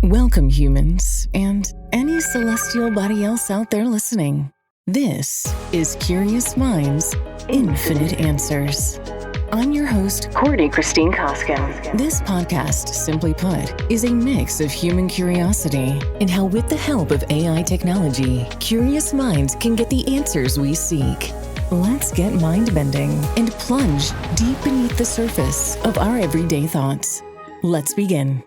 Welcome, humans, and any celestial body else out there listening. This is Curious Minds, Infinite Answers. I'm your host, Courtney Christine Koskin. This podcast, simply put, is a mix of human curiosity and how, with the help of AI technology, curious minds can get the answers we seek. Let's get mind-bending and plunge deep beneath the surface of our everyday thoughts. Let's begin.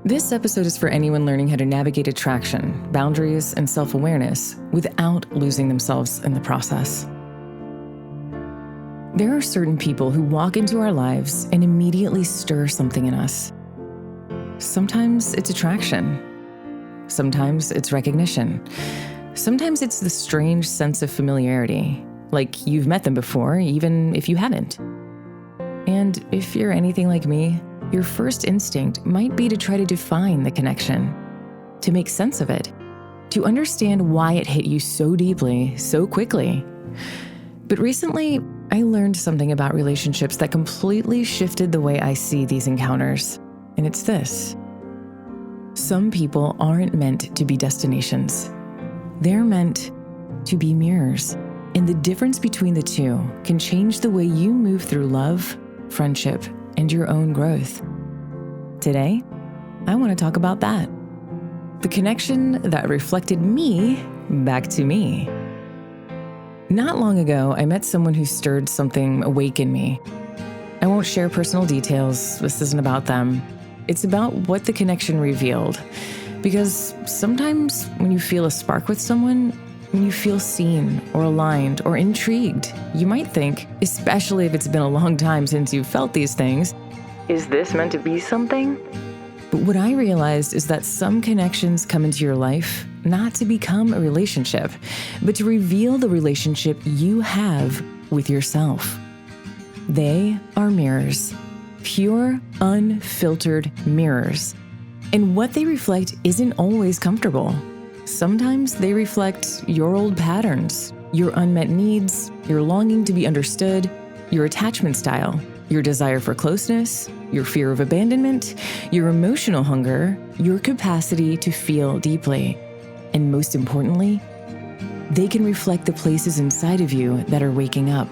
This episode is for anyone learning how to navigate attraction, boundaries, and self-awareness without losing themselves in the process. There are certain people who walk into our lives and immediately stir something in us. Sometimes it's attraction. Sometimes it's recognition. Sometimes it's the strange sense of familiarity, like you've met them before, even if you haven't. And if you're anything like me, your first instinct might be to try to define the connection, to make sense of it, to understand why it hit you so deeply, so quickly. But recently, I learned something about relationships that completely shifted the way I see these encounters. And it's this: some people aren't meant to be destinations. They're meant to be mirrors. And the difference between the two can change the way you move through love, friendship, and your own growth. Today, I want to talk about that. The connection that reflected me back to me. Not long ago, I met someone who stirred something awake in me. I won't share personal details. This isn't about them. It's about what the connection revealed. Because sometimes when you feel a spark with someone, when you feel seen or aligned or intrigued, you might think, especially if it's been a long time since you've felt these things, is this meant to be something? But what I realized is that some connections come into your life not to become a relationship, but to reveal the relationship you have with yourself. They are mirrors, pure, unfiltered mirrors. And what they reflect isn't always comfortable. Sometimes they reflect your old patterns, your unmet needs, your longing to be understood, your attachment style, your desire for closeness, your fear of abandonment, your emotional hunger, your capacity to feel deeply. And most importantly, they can reflect the places inside of you that are waking up.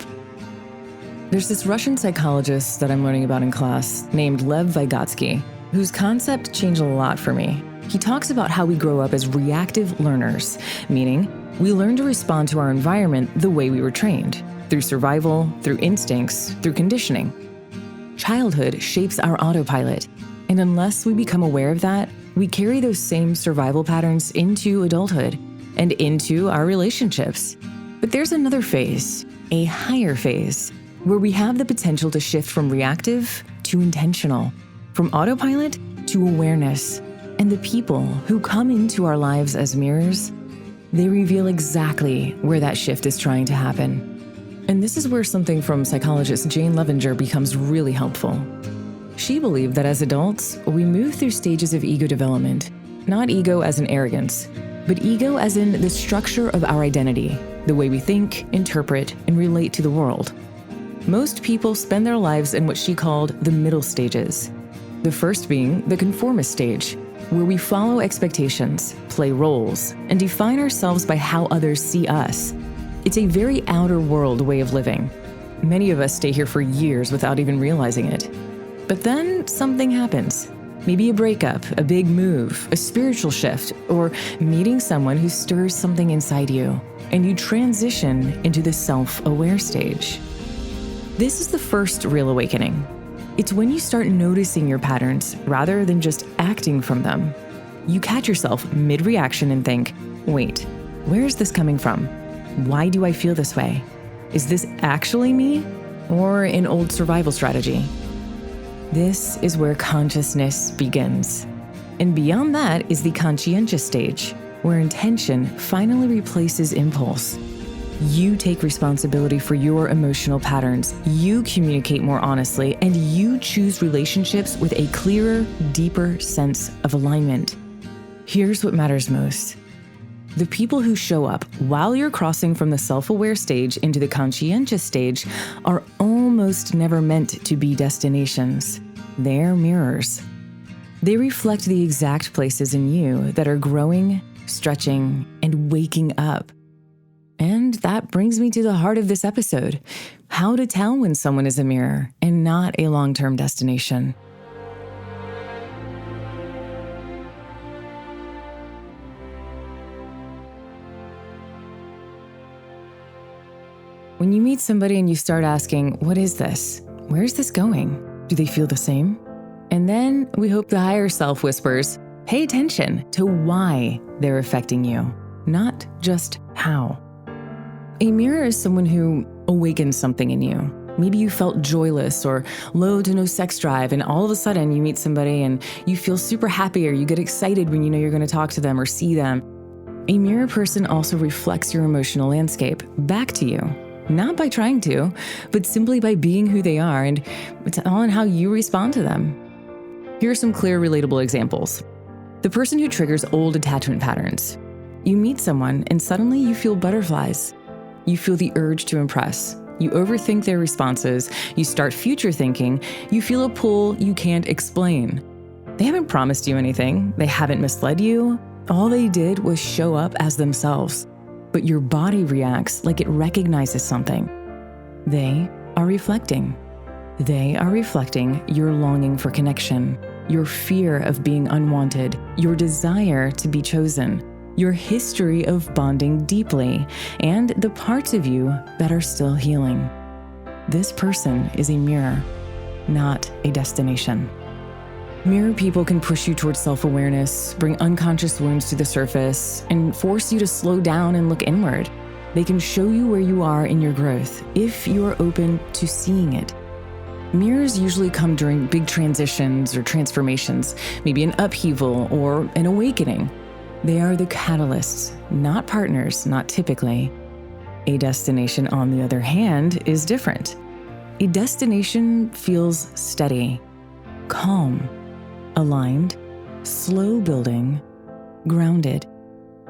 There's this Russian psychologist that I'm learning about in class named Lev Vygotsky, whose concept changed a lot for me. He talks about how we grow up as reactive learners, meaning we learn to respond to our environment the way we were trained, through survival, through instincts, through conditioning. Childhood shapes our autopilot, and unless we become aware of that, we carry those same survival patterns into adulthood and into our relationships. But there's another phase, a higher phase, where we have the potential to shift from reactive to intentional, from autopilot to awareness. And the people who come into our lives as mirrors, they reveal exactly where that shift is trying to happen. And this is where something from psychologist Jane Levenger becomes really helpful. She believed that as adults, we move through stages of ego development, not ego as in arrogance, but ego as in the structure of our identity, the way we think, interpret, and relate to the world. Most people spend their lives in what she called the middle stages. The first being the conformist stage, where we follow expectations, play roles, and define ourselves by how others see us. It's a very outer world way of living. Many of us stay here for years without even realizing it. But then something happens. Maybe a breakup, a big move, a spiritual shift, or meeting someone who stirs something inside you, and you transition into the self-aware stage. This is the first real awakening. It's when you start noticing your patterns rather than just acting from them. You catch yourself mid-reaction and think, wait, where is this coming from? Why do I feel this way? Is this actually me or an old survival strategy? This is where consciousness begins. And beyond that is the conscientious stage, where intention finally replaces impulse. You take responsibility for your emotional patterns, you communicate more honestly, and you choose relationships with a clearer, deeper sense of alignment. Here's what matters most. The people who show up while you're crossing from the self-aware stage into the conscientious stage are almost never meant to be destinations. They're mirrors. They reflect the exact places in you that are growing, stretching, and waking up. And that brings me to the heart of this episode: how to tell when someone is a mirror and not a long-term destination. When you meet somebody and you start asking, what is this? Where is this going? Do they feel the same? And then we hope the higher self whispers, pay attention to why they're affecting you, not just how. A mirror is someone who awakens something in you. Maybe you felt joyless or low to no sex drive, and all of a sudden you meet somebody and you feel super happy, or you get excited when you know you're going to talk to them or see them. A mirror person also reflects your emotional landscape back to you. Not by trying to, but simply by being who they are, and it's all in how you respond to them. Here are some clear, relatable examples. The person who triggers old attachment patterns. You meet someone and suddenly you feel butterflies. You feel the urge to impress. You overthink their responses. You start future thinking. You feel a pull you can't explain. They haven't promised you anything. They haven't misled you. All they did was show up as themselves. But your body reacts like it recognizes something. They are reflecting. They are reflecting your longing for connection, your fear of being unwanted, your desire to be chosen, your history of bonding deeply, and the parts of you that are still healing. This person is a mirror, not a destination. Mirror people can push you towards self-awareness, bring unconscious wounds to the surface, and force you to slow down and look inward. They can show you where you are in your growth if you are open to seeing it. Mirrors usually come during big transitions or transformations, maybe an upheaval or an awakening. They are the catalysts, not partners, not typically. A destination, on the other hand, is different. A destination feels steady, calm, aligned, slow building, grounded.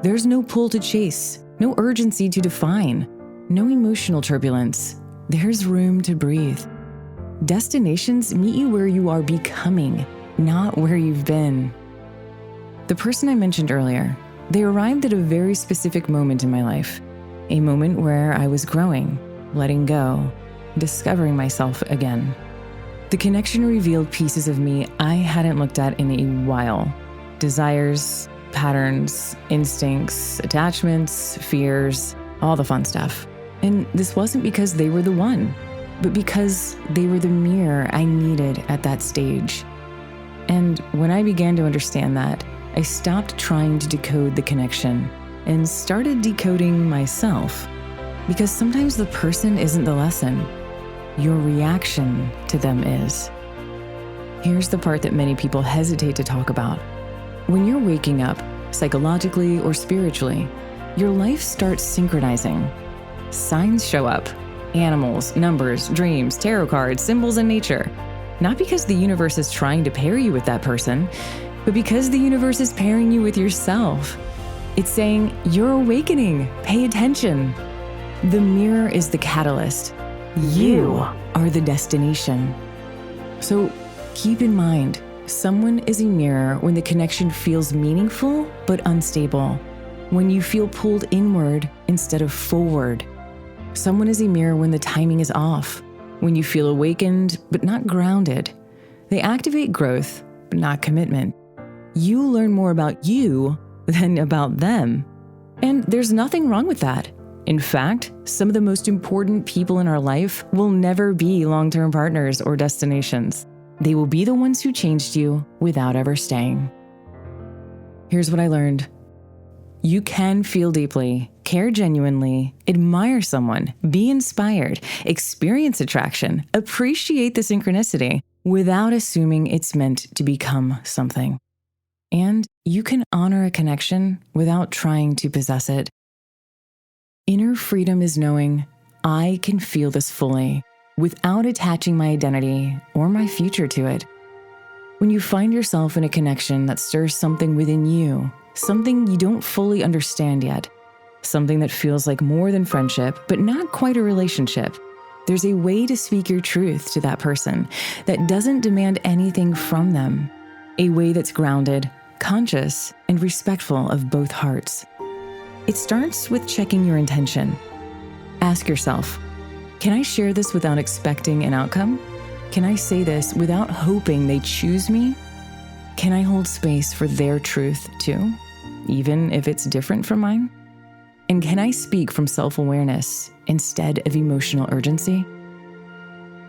There's no pull to chase, no urgency to define, no emotional turbulence. There's room to breathe. Destinations meet you where you are becoming, not where you've been. The person I mentioned earlier, they arrived at a very specific moment in my life, a moment where I was growing, letting go, discovering myself again. The connection revealed pieces of me I hadn't looked at in a while. Desires, patterns, instincts, attachments, fears, all the fun stuff. And this wasn't because they were the one, but because they were the mirror I needed at that stage. And when I began to understand that, I stopped trying to decode the connection and started decoding myself. Because sometimes the person isn't the lesson. Your reaction to them is. Here's the part that many people hesitate to talk about. When you're waking up, psychologically or spiritually, your life starts synchronizing. Signs show up. Animals, numbers, dreams, tarot cards, symbols in nature. Not because the universe is trying to pair you with that person, but because the universe is pairing you with yourself. It's saying, you're awakening, pay attention. The mirror is the catalyst. You are the destination. So keep in mind, someone is a mirror when the connection feels meaningful but unstable, when you feel pulled inward instead of forward. Someone is a mirror when the timing is off, when you feel awakened but not grounded. They activate growth but not commitment. You learn more about you than about them. And there's nothing wrong with that. In fact, some of the most important people in our life will never be long-term partners or destinations. They will be the ones who changed you without ever staying. Here's what I learned. You can feel deeply, care genuinely, admire someone, be inspired, experience attraction, appreciate the synchronicity without assuming it's meant to become something. And you can honor a connection without trying to possess it. Inner freedom is knowing I can feel this fully without attaching my identity or my future to it. When you find yourself in a connection that stirs something within you, something you don't fully understand yet, something that feels like more than friendship, but not quite a relationship, there's a way to speak your truth to that person that doesn't demand anything from them, a way that's grounded, conscious, and respectful of both hearts. It starts with checking your intention. Ask yourself, can I share this without expecting an outcome? Can I say this without hoping they choose me? Can I hold space for their truth too, even if it's different from mine? And can I speak from self-awareness instead of emotional urgency?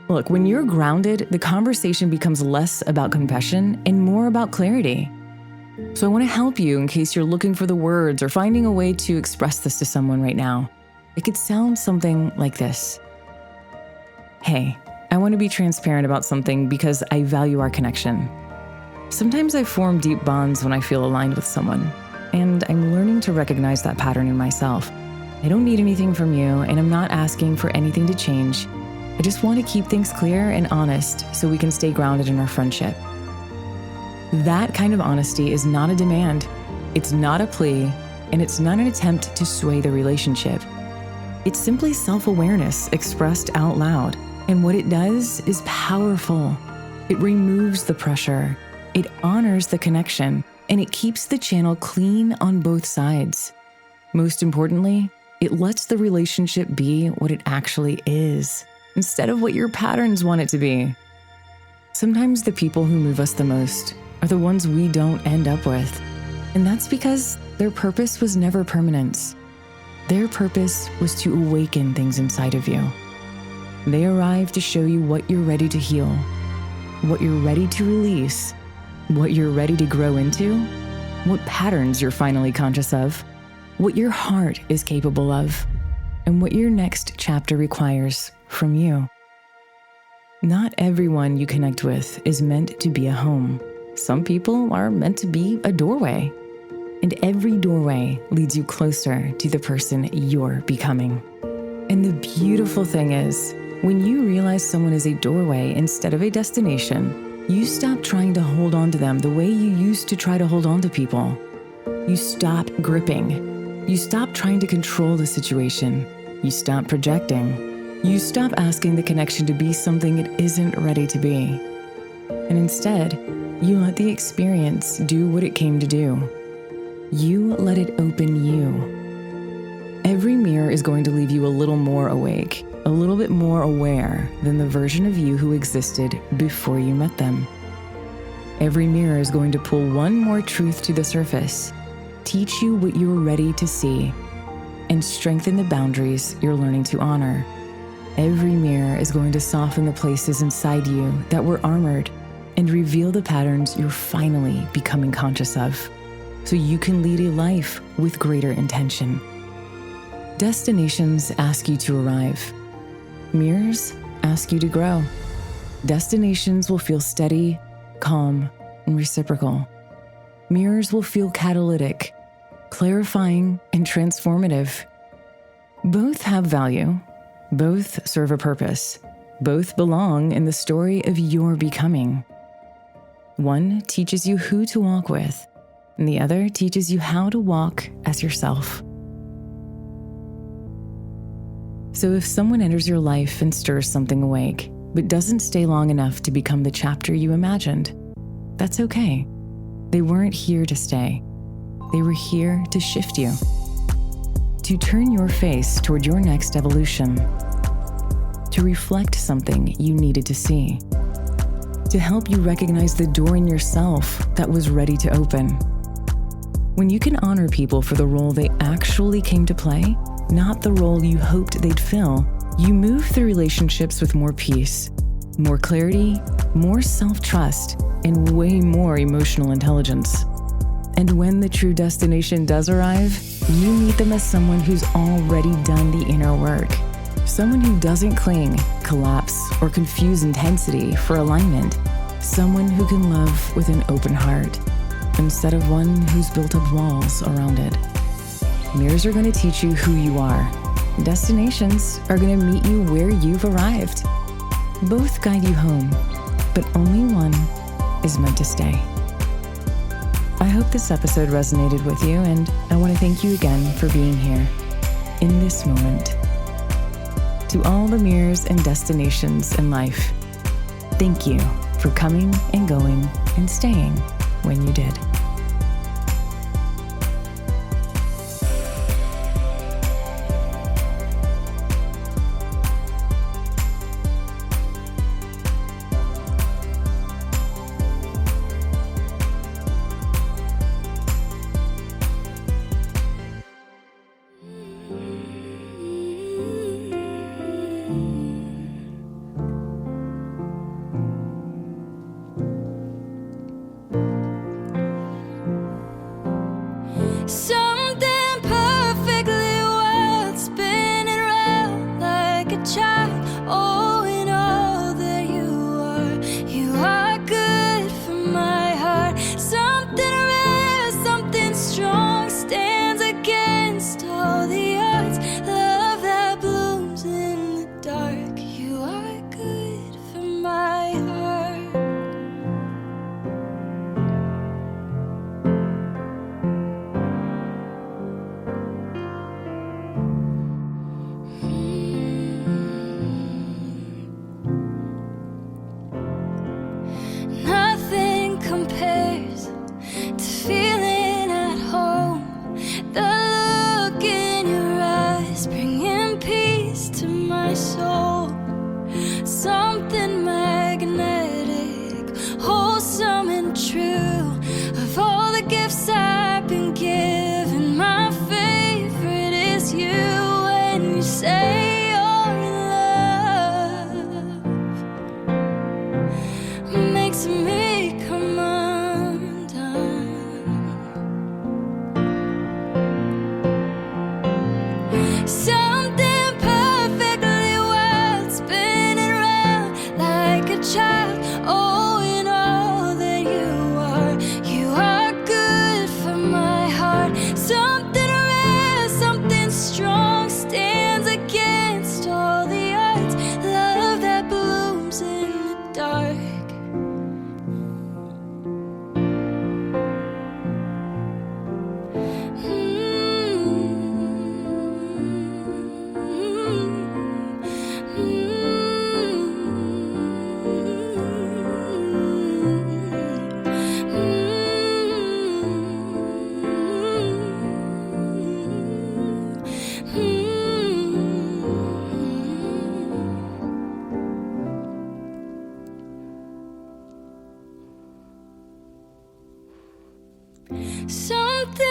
Look, when you're grounded, the conversation becomes less about confession and more about clarity. So I want to help you in case you're looking for the words or finding a way to express this to someone right now. It could sound something like this. Hey, I want to be transparent about something because I value our connection. Sometimes I form deep bonds when I feel aligned with someone, and I'm learning to recognize that pattern in myself. I don't need anything from you, and I'm not asking for anything to change. I just want to keep things clear and honest so we can stay grounded in our friendship. That kind of honesty is not a demand, it's not a plea, and it's not an attempt to sway the relationship. It's simply self-awareness expressed out loud. And what it does is powerful. It removes the pressure, it honors the connection, and it keeps the channel clean on both sides. Most importantly, it lets the relationship be what it actually is, instead of what your patterns want it to be. Sometimes the people who move us the most are the ones we don't end up with. And that's because their purpose was never permanence. Their purpose was to awaken things inside of you. They arrive to show you what you're ready to heal, what you're ready to release, what you're ready to grow into, what patterns you're finally conscious of, what your heart is capable of, and what your next chapter requires from you. Not everyone you connect with is meant to be a home. Some people are meant to be a doorway, and every doorway leads you closer to the person you're becoming. And the beautiful thing is, when you realize someone is a doorway instead of a destination, you stop trying to hold on to them the way you used to try to hold on to people. You stop gripping. You stop trying to control the situation. You stop projecting. You stop asking the connection to be something it isn't ready to be. And instead, you let the experience do what it came to do. You let it open you. Every mirror is going to leave you a little more awake, a little bit more aware than the version of you who existed before you met them. Every mirror is going to pull one more truth to the surface, teach you what you're ready to see, and strengthen the boundaries you're learning to honor. Every mirror is going to soften the places inside you that were armored and reveal the patterns you're finally becoming conscious of, so you can lead a life with greater intention. Destinations ask you to arrive. Mirrors ask you to grow. Destinations will feel steady, calm, and reciprocal. Mirrors will feel catalytic, clarifying, and transformative. Both have value. Both serve a purpose. Both belong in the story of your becoming. One teaches you who to walk with, and the other teaches you how to walk as yourself. So if someone enters your life and stirs something awake, but doesn't stay long enough to become the chapter you imagined, that's okay. They weren't here to stay. They were here to shift you, to turn your face toward your next evolution, to reflect something you needed to see, to help you recognize the door in yourself that was ready to open. When you can honor people for the role they actually came to play, not the role you hoped they'd fill, you move through relationships with more peace, more clarity, more self-trust, and way more emotional intelligence. And when the true destination does arrive, you meet them as someone who's already done the inner work. Someone who doesn't cling, collapse, or confuse intensity for alignment. Someone who can love with an open heart, instead of one who's built up walls around it. Mirrors are going to teach you who you are. Destinations are going to meet you where you've arrived. Both guide you home, but only one is meant to stay. I hope this episode resonated with you, and I want to thank you again for being here, in this moment. To all the mirrors and destinations in life, thank you for coming and going and staying when you did. Something perfectly wild, spinning round like a child. Oh, in all that you are good for my heart. Something rare, something strong, stands against all the odds. Love that blooms in the dark. You are good for my heart. Nothing compares to feeling at home. The look in your eyes bringing peace to my soul. Something magnetic, wholesome and true. Of all the gifts I've been given, my favorite is you. When you say you're in love, makes me come undone. Something perfectly wild, spinning round like a child. Oh, in all that you are good for my heart. Something rare, something strong, stands against all the odds. Love that blooms in the dark. Something